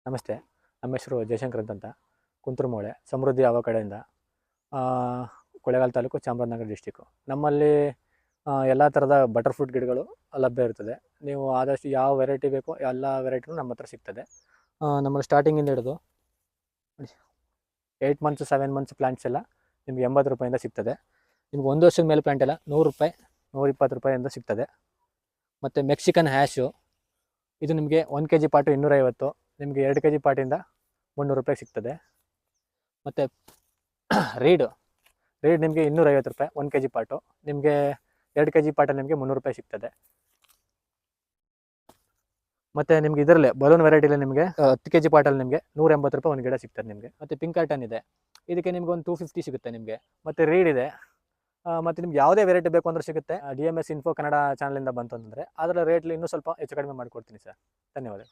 ನಮಸ್ತೆ. ನಮ್ಮ ಹೆಸರು ಜಯಶಂಕರ್ ಅಂತ ಕುಂತುರ್ಮೋಳೆ ಸಮೃದ್ಧಿ ಅವಕಡೆಯಿಂದ, ಕೊಳ್ಳೇಗಾಲ ತಾಲೂಕು, ಚಾಮರಾಜನಗರ ಡಿಸ್ಟಿಕ್ಕು. ನಮ್ಮಲ್ಲಿ ಎಲ್ಲ ಥರದ ಬಟರ್ ಫ್ರೂಟ್ ಗಿಡಗಳು ಲಭ್ಯ ಇರ್ತದೆ. ನೀವು ಆದಷ್ಟು ಯಾವ ವೆರೈಟಿ ಬೇಕೋ ಎಲ್ಲ ವೆರೈಟಿನೂ ನಮ್ಮ ಹತ್ರ ಸಿಗ್ತದೆ. ನಮ್ಮಲ್ಲಿ ಸ್ಟಾರ್ಟಿಂಗಿಂದ ಹಿಡಿದು 8 ಮಂತ್ಸ್ 7 ಮಂತ್ಸ್ ಪ್ಲ್ಯಾಂಟ್ಸ್ ಎಲ್ಲ ನಿಮ್ಗೆ 80 ರೂಪಾಯಿಂದ ಸಿಗ್ತದೆ. ನಿಮ್ಗೆ 1 ವರ್ಷದ ಮೇಲೆ ಪ್ಲ್ಯಾಂಟ್ ಎಲ್ಲ 100 ರೂಪಾಯಿ 120 ರೂಪಾಯಿಂದ ಸಿಗ್ತದೆ. ಮತ್ತು ಮೆಕ್ಸಿಕನ್ ಹ್ಯಾಶು ಇದು ನಿಮಗೆ 1 kg ಪಾಟು 250, ನಿಮಗೆ 2 kg ಪಾಟಿಂದ 300 ರೂಪಾಯಿಗೆ ಸಿಗ್ತದೆ. ಮತ್ತು ರೀಡ್ ನಿಮಗೆ 250 ರೂಪಾಯಿ 1 kg ಪಾಟು, ನಿಮಗೆ 2 kg ಪಾಟಲ್ಲಿ ನಿಮಗೆ 300 ರೂಪಾಯಿ ಸಿಗ್ತದೆ. ಮತ್ತು ನಿಮ್ಗೆ ಇದರಲ್ಲೇ ಬಲೂನ್ ವೆರೈಟಿಲಿ ನಿಮಗೆ 10 kg ಪಾಟಲ್ಲಿ ನಿಮಗೆ 180 ರೂಪಾಯಿ ಒಂದು ಗಿಡ ಸಿಗ್ತದೆ ನಿಮಗೆ. ಮತ್ತು ಪಿಂಕ್ ಕಾಟನ್ ಇದೆ, ಇದಕ್ಕೆ ನಿಮ್ಗೆ ಒಂದು 250 ಸಿಗುತ್ತೆ ನಿಮಗೆ. ಮತ್ತು ರೀಡ್ ಇದೆ. ಮತ್ತು ನಿಮ್ಗೆ ಯಾವುದೇ ವೆರೈಟಿ ಬೇಕು ಅಂದ್ರೆ ಸಿಗುತ್ತೆ. DMS ಇನ್ಫೋ ಕನ್ನಡ ಚಾನಲಿಂದ ಬಂತು ಅಂತಂದರೆ ಅದರ ರೇಟ್ಲಿ ಇನ್ನೂ ಸ್ವಲ್ಪ ಹೆಚ್ಚು ಕಡಿಮೆ ಮಾಡಿಕೊಡ್ತೀನಿ ಸರ್. ಧನ್ಯವಾದ.